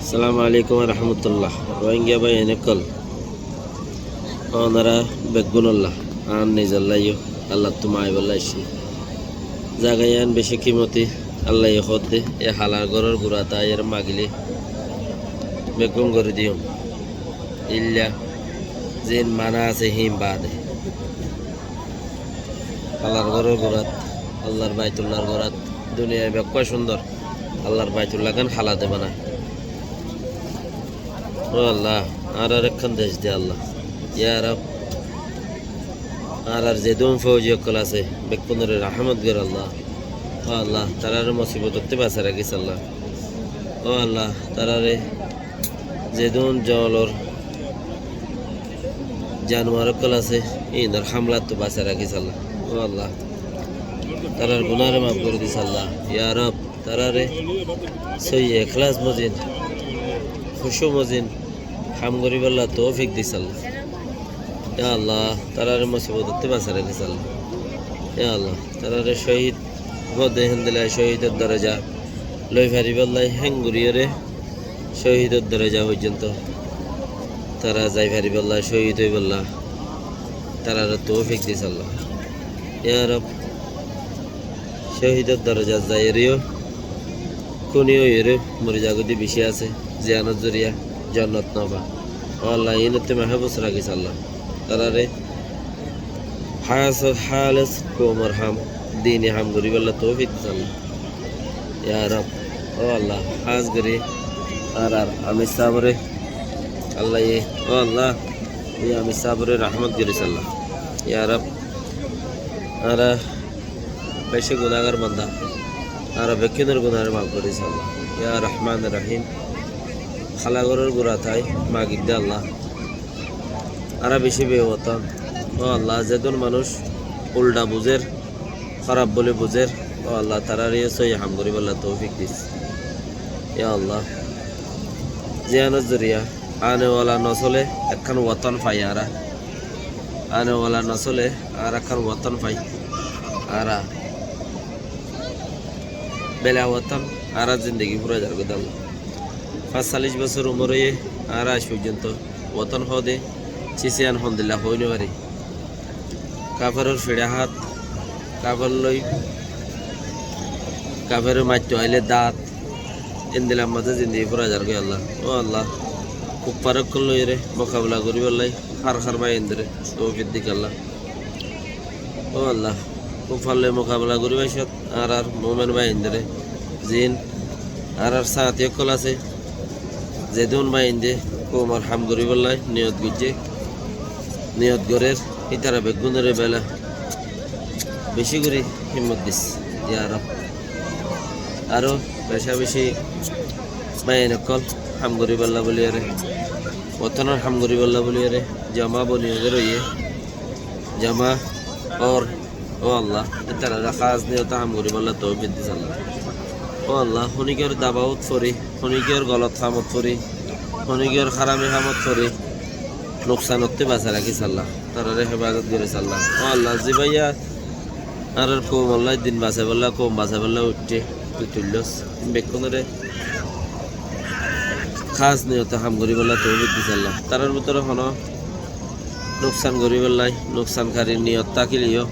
আসসালামু আলাইকুম রহমতুল্লাহ রোহিঙ্গা ভাই এনেকল ওনারা বেগুনুল্লাহ আন নিজাল্লাইও আল্লাহ তোমায় বল্লাইছি জাগায়ান বেশি কিমতি আল্লাহ হদ্দে এ হালার গরর গুড়া তাইয়ের মাগিলে বেগুন করে দিও ইল্লা যেন মানা আছে হিম বাদে আল্লাহর গরর গুড়াত আল্লাহর বাইতুল্লাহর গুড়াত দুনিয়ায় বেকয় সুন্দর আল্লাহর বাইতুল্লাহ গান হালাতে বানায় ও আল্লাহ আর একখান দেশ দে আল্লাহ ইয়া রব আর যে দুম ফৌজি অকল আছে বেকুনের রাহমত গর আল্লাহ ও আল্লাহ তারার মুসিবত হতে বাঁচা রাখিস আল্লাহ ও আল্লাহ তারারে যে দুন জলর জানোয়ার অকল আছে ইন্দর হামলা তো বাঁচা রাখিস আল্লাহ ও আল্লাহ তারার গুনারে মাফ করে দিস আল্লাহ ইয়া রব তারারে সই এখলাস মজিন খুশু মজিন হাম গরিব আল্লাহ তৌফিক দিস আল্লাহ ইয়া আল্লাহ তারারে মুসিবত হতে বাঁচা রাখিস আল্লাহ ইয়া আল্লাহ তারারে শহীদ গদে হেন্দিলায় শহীদের দরজা লই ফারিব আল্লাহ হেঙ্গুরিয়রে শহীদের দরজা পর্যন্ত তারা যাই ফারিব আল্লাহ শহীদ হইব আল্লাহ তারারে তৌফিক দিস আল্লাহ ইয়া রব শহীদের দরজা যাই এরিও কোনিও এরে মরে জাগতি বেশি আছে জিয়ানত জরিয়া জন্নত নবা ও আল্লাহ ইনতে মাহবুস রাখিস আল্লাহ তারারে হালাস কোমর হাম দিনে হাম গরিব আল্লাহ তৌফিক দিস আল্লাহ ইয়া রব ও আল্লাহ হাজ গরি আর আমি সাবরে আল্লাহ ও আল্লাহ আমি সাবরে রহমত গরিস আল্লাহ ইয়া রব আর বেশি গুনাহগার বান্দা আর বেকিনের গুনাহের মাফ করিস আল্লাহ ইয়া রহমান রহিম খালাগরের গুড়া থাই মাগিক দে আল্লাহ আর বেশি বেওয়াতাম ও আল্লাহ যেদুন মানুষ উল্টা বুঝের খারাপ বলে বুঝের ও আল্লাহ তারারে সই হাম করিব আল্লাহ তৌফিক দিস ইয়া আল্লাহ জিয়ানত জরিয়া আনেওয়ালা নচলে একখান ওয়াতন পাই আরা আনেওয়ালা নচলে আর একখান ওয়াতন পাই আরা বেলা ওয়াতন আর জিন্দগি পুরা যার গদাল ৪৫ বছর উমরে আর আজ পর্যন্ত ওয়াতন হদে চিসিয়ান হন্দিল্লা হইনে পারি কাপড়ের ফিড়া হাত কাপড় লই কাপড়ের মাত্য আইলে দাঁত ইন্দিলাম মাঝে জিন্দগি পুরা যার গে আল্লাহ ও আল্লাহ খুব পারক লই রে মোকাবিলা করি বললাই হার হার বাই ইন্দ্রে তৌফিক দিক আল্লাহ ও আল্লাহ খুব ভালো মোকাবিলা করি বাইসত আর মোমেন বাই ইন্দ্রে জিন আর সাথী অকল আছে যেদুন বাই ইন্দে কোমর হাম করি বললাই নিয়ত গুজে নিয়ত গরের ইতারা বেগুনের বেলা বেশি করে হিম্মত দিস ইয়া রব আরো বেশা বেশি মাইন অকল হাম করি বললা বলি আরে ওতনের হাম করি বললা বলি আরে জামা বলি রইয়ে জামা और ও আল্লাহ ইতারা খাস নিয়ত হাম করি বললা তৌফিক দিস আল্লাহ ও আল্লাহ হনিকের দাবাউত ফরি হনিকের গলত হামত ফরি হনিকের খারামি হামত ফরি নোকসান হতে বাঁচা রাখিস আল্লাহ তারারে হেফাজত করিস আল্লাহ ও আল্লাহ জি ভাইয়া আর কম আল্লাহ দিন বাঁচা বললা কম বাঁচা বললা উঠতে তুই তুললস বেক্ষণরে খাস নিয়ত হাম করি বললা তৌফিক দিস আল্লাহ তারার ভিতরে হন নোকসান করি বললাই নোকসানকারীর নিয়ত তাকিলিও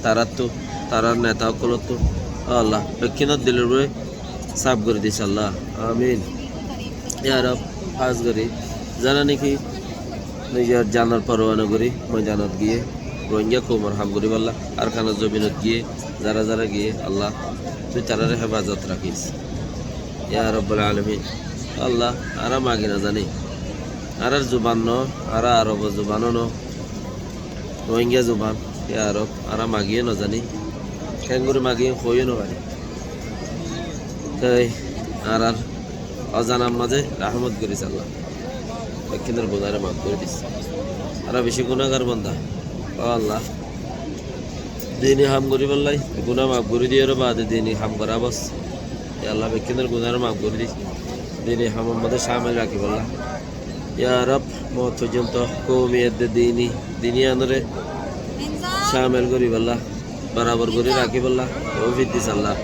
তারার তো তারার নেতা অকলত তো আল্লাহ বেক্ষিণত দিলের বলে সাফ করে দিস আল্লাহ আমিন ইয়া রব কাজ করি যারা নাকি নিজের জানার পরোয়ানা করি ময়দানত গিয়ে রোহিঙ্গা কোমর হাম করি আল্লাহ আর খানা জমিনত গিয়ে যারা যারা গিয়ে আল্লাহ তুই তারারে হেফাজত রাখিস ইয়া রব্বুল আলামিন আল্লাহ আর মাগি না জানি আর জুবান ন আর আরব জুবানও ন রোহিঙ্গা জুবান ইয়া রব আর মাগিয়ে ন জানি খেঙ্গুরি মাগিয়ে হইও ন পারি তাই আর অজানার মাঝে রাহমত করিস আল্লাহ দক্ষিণের গুনারে মাফ করে দিস আর বেশি গুণাগার বান্দা ও আল্লাহ দিনে হাম করি বললাই গুণা মাফ করে দিয়ে বাদে দিনে হাম করা বস আল্লাহ দক্ষিণের গুনারে মাফ করে দিস দিনে হামের মধ্যে সামিল রাখি বললা ইয়া রব মত পর্যন্ত কৌমিয়ত দিনী দিনী আনরে সামিল করি বললা বরাবর করে রাখি বললা তৌফিক দিস আল্লাহ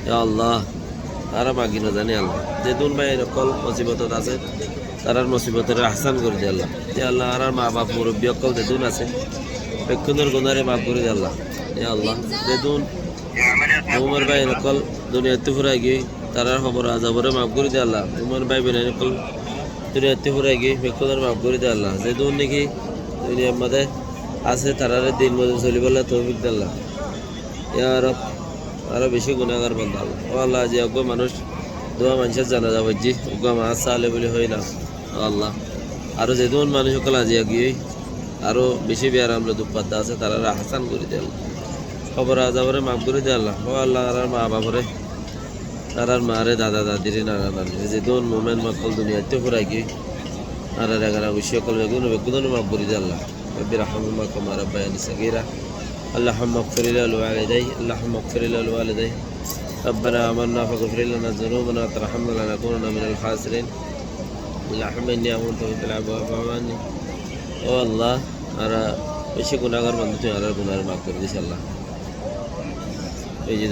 ইয়া আল্লাহ আর মাগি না জানি আল্লাহ যে দুন ভাই নকল মুসিবতত আছে তারার মুসিবতের আহসান করে দিয়ে আল্লাহ এ আল্লাহ আর মা বাপ মুরব্বী অকল যে দুন আছে বেক্ষণের গুনারে মাফ করে দিয়ে আল্লাহ এ আল্লাহ যে দুন উমর ভাই নকল দুনিয়াতে ফুরাই গিয়ে তারার খবর আজাবরে মাফ করে দিয়ে আল্লাহ উমর ভাই বেনাই নকল দুনিয়াতে ফুরাই গিয়ে বেক্ষণের মাফ করে দিয়ে আল্লাহ যে দুন নাকি দুনিয়ার মধ্যে আছে তারারে দিন মধ্যে চলি বললে তৌফিক দিয়ে আল্লাহ ইয়ার আরো বেশি গুণাগার বান্দা আল্লাহ ও আল্লাহ যে অজ্ঞ মানুষ দোয়া মানুষের জানা যাবো জি অজ্ঞ মাছ চালে বলে হয় না ও আল্লাহ আরো যে দুন মানুষ সকল আজিয়া গিয়ে আরো বেশি বিয়ার আমলে দুপাদ্দা আছে তারা হাসান করে দিয়ে আল্লাহ খবর আজাবরে মাফ করে দিয়ে আল্লাহ ও আল্লাহ আর মা বাবরে আর মারে দাদা দাদিরে নানা নানি যে দুন মোমেন মকল দুনিয়াতে ফুরাই গিয়ে আর এগারা বেশি সকল বেগুন বেগুন মাফ করে দিয়ে আল্লাহ رب ارحمهما كما ربياني صغيرا اللهم اغفر لوالدي اللهم اغفر لوالدي ربنا آمنا فاغفر لنا ذنوبنا وترحمنا لنكونن من الخاسرين اللهم إني أمنت بالعفو فاعف عني ও আল্লাহ আর বেশি গুনাহগার বান্দা তুই আর গুনাহ মাফ করে দিস আল্লাহ এই যে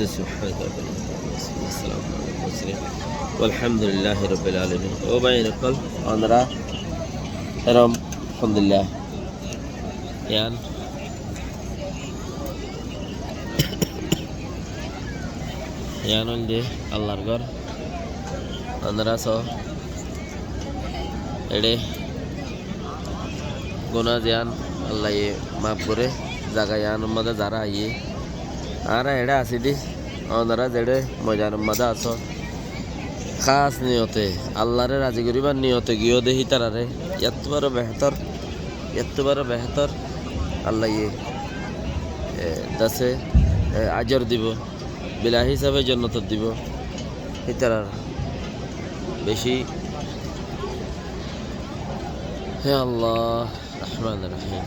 আসসালামু আলাইকুম والحمدلله رب العالمين ও ভাই নকল আমরা এরম আলহামদুলিল্লাহ yan yan onde Allahর ঘর আমরা সো এডে গুনাহ জান আল্লাহ মাফ করে জায়গা ইয়ান মধ্যে যারা আইয়ে আর এডে আসিদি আমরা যেডে মজার মধ্যে আছো খাস নিয়তে আল্লাহরে রাজি করিবার নিয়তে গিয়ে দেহি তারারে এত বড় বেহতর আল্লাহ দাসে আজর দিব বিলা হিসাবে জন্নত দিব হিতার বেশি হে আল্লাহ রহমান রহিম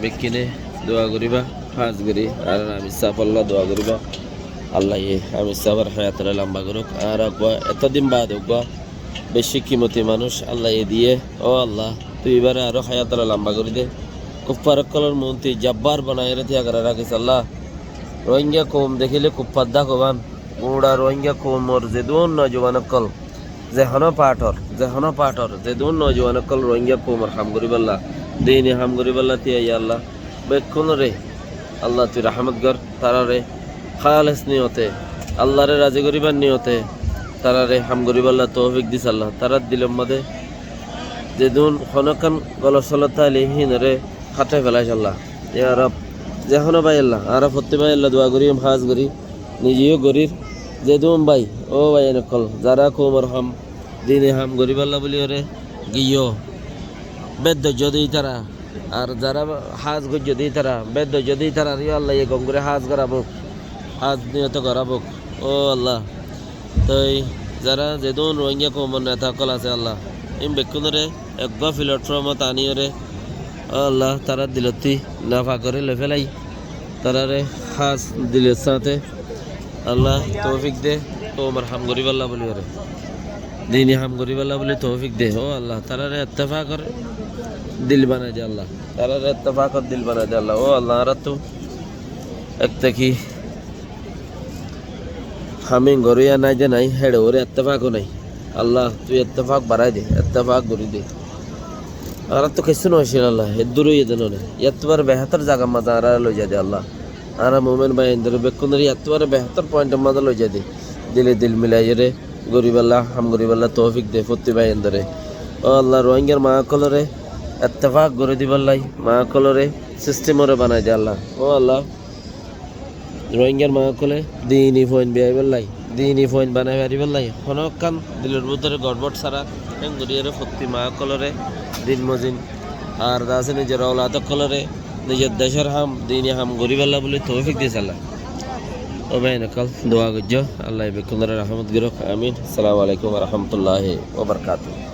বেকিনে দোয়া করিবা হাজ করি আর আমি সাফ আল্লাহ দোয়া করিবা আল্লাহ আমি সাফার হায়াতরে লম্বা করুক আর এতদিন বাদ বেশি কিমতি মানুষ আল্লাহ দিয়ে ও আল্লাহ তুই এবারে আরো হায়াতরা লম্বা করে দে কুফার কলর মন্ত্রী জব্বার বানায় রে আগে রাখিস আল্লাহ রোহিঙ্গা কম দেখিলে কুফাদ্দা কবান গোড়া রোহিঙ্গা কম ওর যে দুন নজওয়ান কল যে হন পাঠর যে দুন নজওয়ান কল রোহিঙ্গা কম ওর হাম করি বল্লা দিনে হাম করি বল্লা তিয়া আল্লাহ বেক্ষণ রে আল্লাহ তুই রহমত কর তারা রে খালেস নিয়তে আল্লাহরে রাজি করিবার নিয়তে তারা রে হাম করি বল্লা তৌফিক দিস আল্লাহ তারা দিলের মধ্যে যে দুন হনকান গলসলতা লিহীন রে হাতে ফেলাইস আল্লাহ ইয়া রব যে হন ভাই আল্লাহ আর ফতে ভাই আল্লাহ দোয়া করি হাজ করি নিজেও গরির যে দুম ভাই ও ভাই নকল যারা কোমর হাম দিনে হাম গরিব আল্লাহ বলি রে গিয়ে বেদ যদি তারা আর যারা হাজ যদি তারা বেদ যদি তারা রিয়া আল্লাহ এ গঙ্গুরে হাজ করাবো হাজ নিয়ত করাবো ও আল্লাহ তাই যারা যে দুন রোহিঙ্গা কোমর নেতা কল আছে আল্লাহ ইম বেকুনরে এক প্ল্যাটফর্মত আনিয়রে আল্লাহ তারা দিলতি নাফা করে লেফেলাই তারারে হাস দিলের সাথে আল্লাহ তৌফিক দে ও আমার হাম গরিব আল্লাহ বলি ওরে দিনী হাম গরিব আল্লাহ বলি তৌফিক দে ও আল্লাহ তারারে ইত্তেফা করে দিল বানাই দে আল্লাহ তারারে ইত্তেফা করে দিল বানাই দে আল্লাহ ও আল্লাহ আর তো একটা কি আমি গরিয়া নাই যে নাই হেড়ে ওরে ইত্তেফাকও নাই আল্লাহ তুই ইত্তেফাক বাড়াই দে ইত্তেফাক করি দে আর তো কিছু নয়ছিল আল্লাহ দূরে যেন না এতবার বেহতর জায়গা মাঝে আর লই যা দে আল্লাহ আর মোমেন ভাই ইন্দর বেকুনরি এতবার বেহতর পয়েন্টের মাঝে লই যা দে দিলে দিল মিলাই রে গরিব আল্লাহ হাম গরিব আল্লাহ তৌফিক দে ফতি ভাই ইন্দরে ও আল্লাহ রোহিঙ্গার মা কলরে ইত্তেফাক করে দিবাল্লাই মা কলরে সিস্টেমরে বানাই দে আল্লাহ ও আল্লাহ রোহিঙ্গার মা কলে দিনই ফোন বিয়াই বললাই দিনই ফোন বানাই পারি বললাই হনকান দিলের ভিতরে গড়বড় সারা হেঙ্গুরিয়ারে ফতি মা কলরে দিন মজিন আর দাসে নিজের औलाद কলরে নিজের দেশের হাম দিনই হাম গরিব আল্লাহ বলে তৌফিক দিস আল্লাহ ও ভাই নকল দোয়া গজ্জ আল্লাহ বেকুনরে রহমত গিরক আমিন আসসালামু আলাইকুম ওয়া রাহমাতুল্লাহি ওয়া বারাকাতুহু